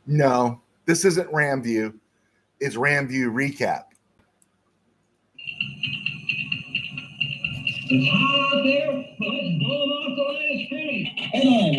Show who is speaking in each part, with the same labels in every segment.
Speaker 1: No, this isn't RamView. It's RamView Recap.
Speaker 2: It's hot out there, but let's blow them off the line of scrimmage. Headline,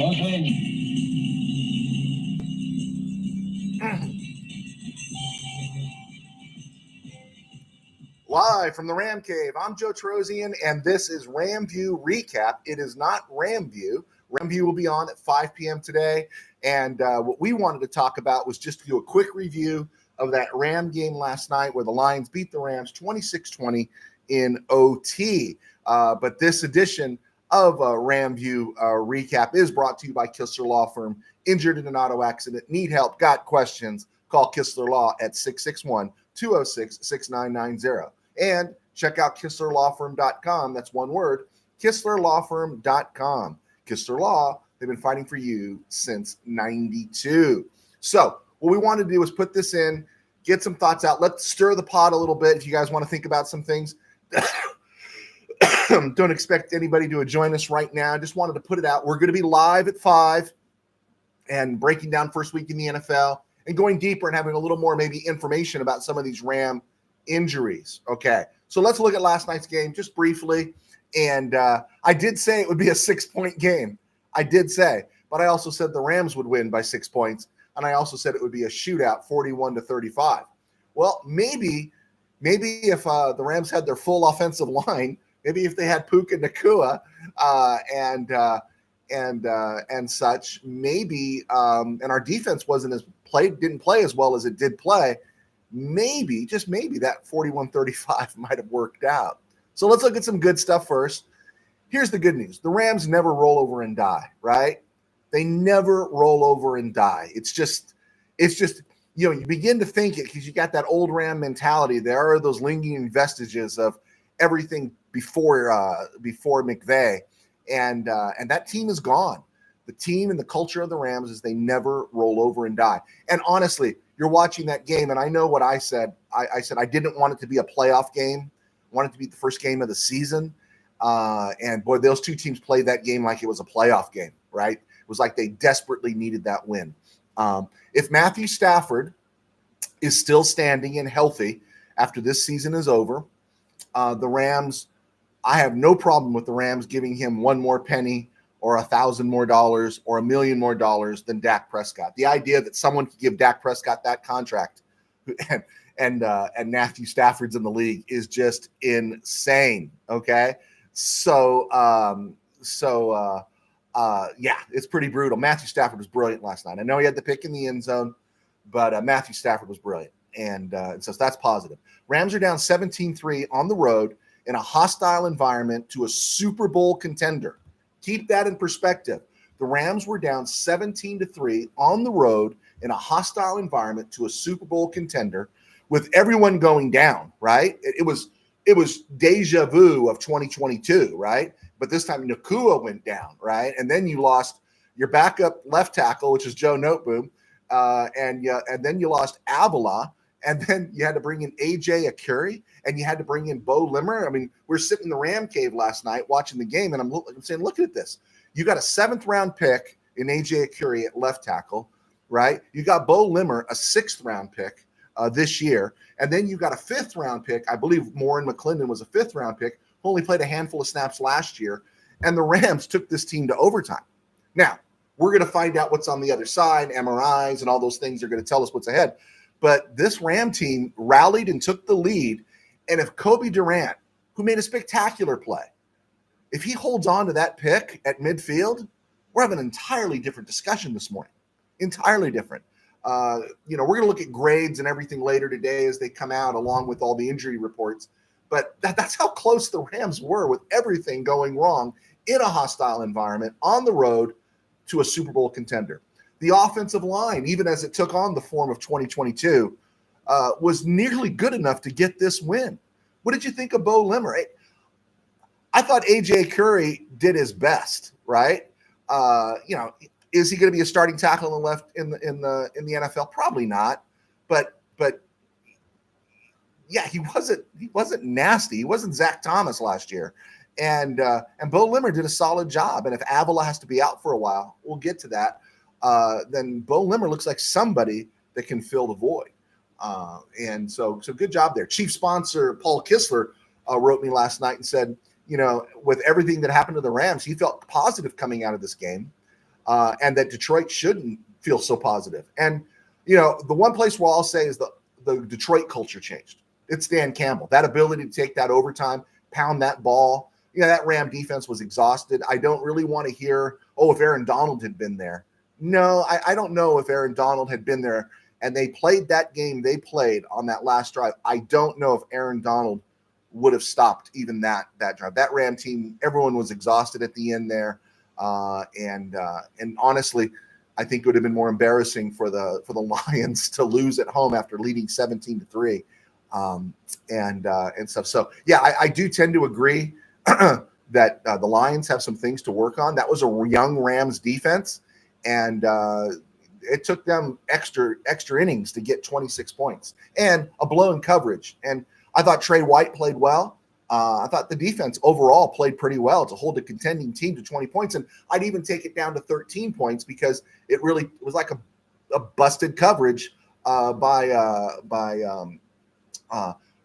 Speaker 1: Live from the Ram Cave, I'm Joe Trosian, and this is RamView Recap. It is not RamView. RamView will be on at 5 p.m. today, and what we wanted to talk about was just to do a quick review of that Ram game last night where the Lions beat the Rams 26-20 in OT. But this edition of RamView Recap is brought to you by Kistler Law Firm. Injured in an auto accident, need help, got questions, call Kistler Law at 661-206-6990. And check out KistlerLawFirm.com. That's one word, KistlerLawFirm.com. Kistler Law, they've been fighting for you since 92. So what we wanted to do was put this in, get some thoughts out. Let's stir the pot a little bit if you guys want to think about some things. Don't expect anybody to join us right now. Just wanted to put it out. We're going to be live at 5 and breaking down first week in the NFL and going deeper and having a little more maybe information about some of these Ram injuries. Okay, so let's look at last night's game just briefly. And I did say it would be a 6-point game. I did say, but I also said the Rams would win by 6 points. And I also said it would be a shootout, 41-35. Well, maybe if the Rams had their full offensive line, maybe if they had Puka Nacua and such, maybe and our defense didn't play as well as it did play. Maybe, just maybe, that 41-35 might have worked out. So let's look at some good stuff first. Here's the good news. The Rams never roll over and die, right? They never roll over and die. It's just, you begin to think it because you got that old Ram mentality. There are those lingering vestiges of everything before McVay. And that team is gone. The team and the culture of the Rams is they never roll over and die. And honestly, you're watching that game, and I know what I said. I said I didn't want it to be a playoff game. I wanted it to be the first game of the season. And, boy, those two teams played that game like it was a playoff game, right? It was like they desperately needed that win. If Matthew Stafford is still standing and healthy after this season is over, the Rams – I have no problem with the Rams giving him one more penny or $1,000 more dollars or $1 million more dollars than Dak Prescott. The idea that someone could give Dak Prescott that contract and Matthew Stafford's in the league is just insane. Okay, so yeah, it's pretty brutal. Matthew Stafford was brilliant last night. I know he had the pick in the end zone, but Matthew Stafford was brilliant, and so that's positive. Rams are down 17-3 on the road in a hostile environment to a Super Bowl contender. Keep that in perspective. The Rams were down 17-3 on the road in a hostile environment to a Super Bowl contender with everyone going down, right? It was deja vu of 2022, right? But this time Nacua went down, right? And then you lost your backup left tackle, which is Joe Noteboom, and then you lost Avila. And then you had to bring in A.J. Akuri, and you had to bring in Bo Limmer. I mean, we're sitting in the Ram Cave last night watching the game, and I'm saying, look at this. You got a 7th-round pick in A.J. Akuri at left tackle, right? You got Bo Limmer, a 6th-round pick this year. And then you got a 5th-round pick. I believe Morin McClendon was a 5th-round pick, who only played a handful of snaps last year. And the Rams took this team to overtime. Now, we're going to find out what's on the other side. MRIs and all those things are going to tell us what's ahead. But this Ram team rallied and took the lead. And if Kobe Durant, who made a spectacular play, if he holds on to that pick at midfield, we're having an entirely different discussion this morning. Entirely different. We're going to look at grades and everything later today as they come out along with all the injury reports. But that's how close the Rams were with everything going wrong in a hostile environment on the road to a Super Bowl contender. The offensive line, even as it took on the form of 2022, was nearly good enough to get this win. What did you think of Bo Limmer? I thought A.J. Akuri did his best, right? Is he going to be a starting tackle on the left in the NFL? Probably not. But yeah, he wasn't nasty. He wasn't Zach Thomas last year. And Bo Limmer did a solid job. And if Avila has to be out for a while, we'll get to that. then Bo Limmer looks like somebody that can fill the void. And so good job there. Chief sponsor Paul Kistler wrote me last night and said, with everything that happened to the Rams, he felt positive coming out of this game, and that Detroit shouldn't feel so positive. And, the one place where I'll say is the Detroit culture changed. It's Dan Campbell. That ability to take that overtime, pound that ball. That Ram defense was exhausted. I don't really want to hear, if Aaron Donald had been there. No, I don't know if Aaron Donald had been there and they played that game they played on that last drive. I don't know if Aaron Donald would have stopped even that drive. That Ram team, everyone was exhausted at the end there. And honestly, I think it would have been more embarrassing for the Lions to lose at home after leading 17-3, and stuff. So yeah, I do tend to agree that the Lions have some things to work on. That was a young Rams defense, and it took them extra innings to get 26 points and a blown coverage. And I thought Trey White played well. I thought the defense overall played pretty well to hold a contending team to 20 points. And I'd even take it down to 13 points because it was like a busted coverage by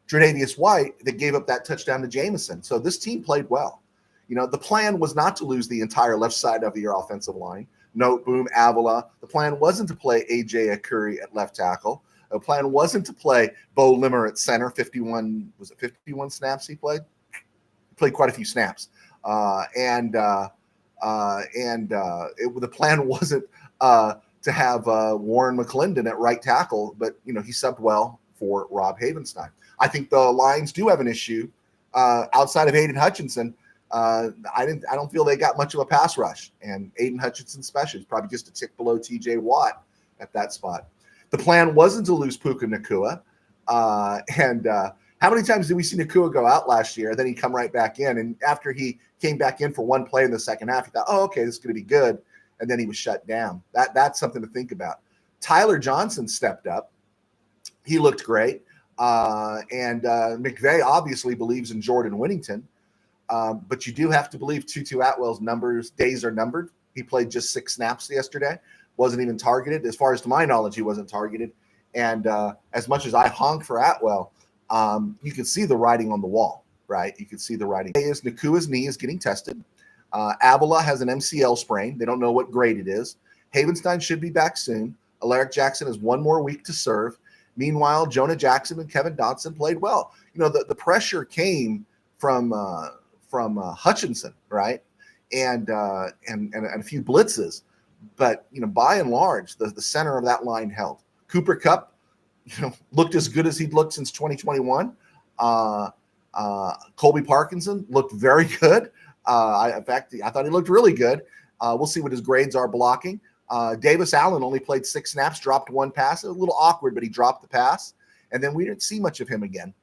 Speaker 1: Tre'Davious White that gave up that touchdown to Jamison. So this team played well. The plan was not to lose the entire left side of your offensive line. Noteboom, Avila. The plan wasn't to play A.J. Akuri at left tackle. The plan wasn't to play Bo Limmer at center. 51 snaps he played? He played quite a few snaps. The plan wasn't to have Warren McClendon at right tackle, but he subbed well for Rob Havenstein. I think the Lions do have an issue outside of Aiden Hutchinson. I don't feel they got much of a pass rush, and Aiden Hutchinson's special is probably just a tick below T.J. Watt at that spot. The plan wasn't to lose Puka Nacua. How many times did we see Nacua go out last year? Then he come right back in. And after he came back in for one play in the second half, he thought, okay, this is going to be good. And then he was shut down. That's something to think about. Tyler Johnson stepped up. He looked great. McVay obviously believes in Jordan Whittington. But you do have to believe Tutu Atwell's days are numbered. He played just 6 snaps yesterday. Wasn't even targeted. As far as to my knowledge, he wasn't targeted. And as much as I honk for Atwell, you can see the writing on the wall, right? You can see the writing. Nakua's knee is getting tested. Avila has an MCL sprain. They don't know what grade it is. Havenstein should be back soon. Alaric Jackson has 1 more week to serve. Meanwhile, Jonah Jackson and Kevin Dotson played well. The pressure came from Hutchinson, right? And a few blitzes. But, by and large, the center of that line held. Cooper Kupp, looked as good as he'd looked since 2021. Colby Parkinson looked very good. In fact, I thought he looked really good. We'll see what his grades are blocking. Davis Allen only played 6 snaps, dropped 1 pass. A little awkward, but he dropped the pass. And then we didn't see much of him again.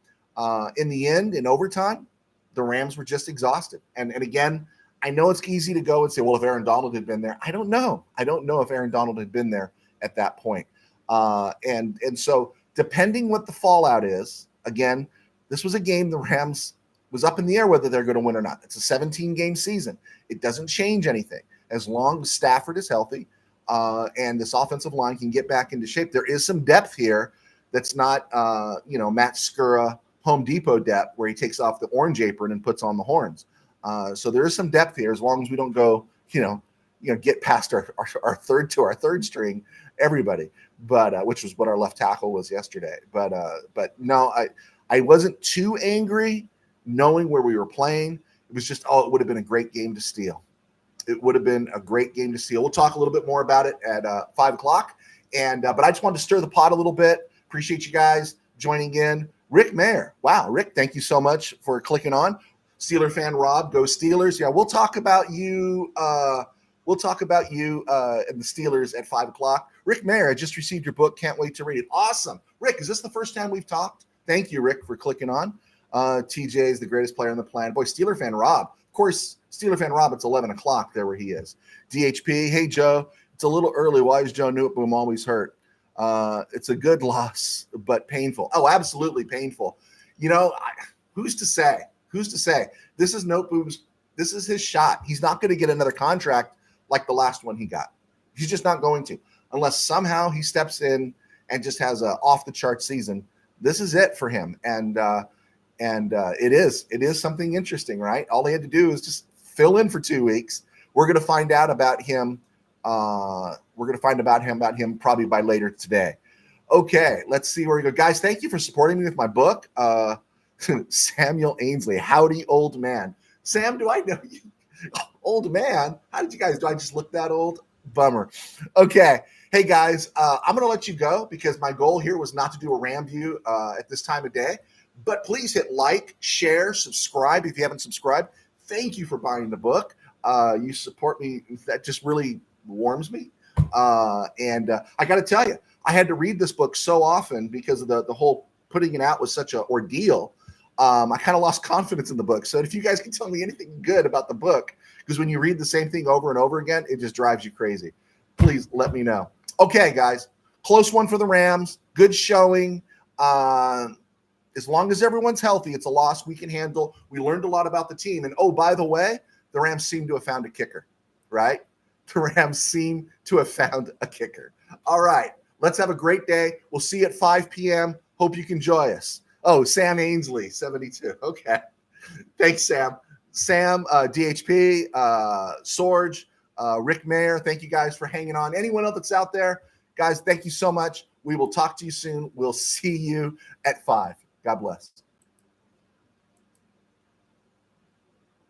Speaker 1: In the end, in overtime, the Rams were just exhausted. And again, I know it's easy to go and say, well, if Aaron Donald had been there, I don't know. I don't know if Aaron Donald had been there at that point. And so depending what the fallout is, again, this was a game the Rams was up in the air whether they're going to win or not. It's a 17-game season. It doesn't change anything. As long as Stafford is healthy and this offensive line can get back into shape, there is some depth here that's not, Matt Skura, Home Depot depth where he takes off the orange apron and puts on the horns. So there is some depth here as long as we don't go, get past our third string, everybody. But which was what our left tackle was yesterday. But no, I wasn't too angry knowing where we were playing. It was just, it would have been a great game to steal. It would have been a great game to steal. We'll talk a little bit more about it at 5 o'clock. But I just wanted to stir the pot a little bit. Appreciate you guys joining in. Rick Mayer. Wow, Rick, thank you so much for clicking on. Steeler fan Rob, go Steelers. Yeah, we'll talk about you. We'll talk about you and the Steelers at 5 o'clock. Rick Mayer, I just received your book. Can't wait to read it. Awesome. Rick, is this the first time we've talked? Thank you, Rick, for clicking on. TJ is the greatest player on the planet. Boy, Steeler fan Rob. Of course, Steeler fan Rob, it's 11 o'clock there where he is. DHP, hey, Joe. It's a little early. Why is Joe Newboom always hurt? It's a good loss, but painful. Oh, absolutely painful. Who's to say? Who's to say? This is Noteboom's. This is his shot. He's not going to get another contract like the last one he got. He's just not going to, unless somehow he steps in and just has a off the chart season. This is it for him, and it is something interesting, right? All he had to do is just fill in for 2 weeks. We're going to find out about him. We're going to find about him probably by later today. Okay, let's see where we go, guys. Thank you for supporting me with my book. Samuel Ainsley, howdy, old man. Sam, do I know you? Old man? How did you guys do? I just look that old? Bummer. Okay. Hey, guys, I'm going to let you go because my goal here was not to do a RamView at this time of day. But please hit like, share, subscribe if you haven't subscribed. Thank you for buying the book. You support me. That just really warms me. And I got to tell you, I had to read this book so often because of the whole putting it out was such an ordeal. I kind of lost confidence in the book. So if you guys can tell me anything good about the book, because when you read the same thing over and over again, it just drives you crazy. Please let me know. Okay, guys, close one for the Rams. Good showing. As long as everyone's healthy, it's a loss we can handle. We learned a lot about the team. And, oh, by the way, the Rams seem to have found a kicker, right? The Rams seem to have found a kicker. All right, let's have a great day. We'll see you at 5 p.m. Hope you can join us. Oh, Sam Ainsley, 72. Okay. Thanks, Sam. Sam, DHP, Sorge, Rick Mayer, thank you guys for hanging on. Anyone else that's out there, guys, thank you so much. We will talk to you soon. We'll see you at 5. God bless.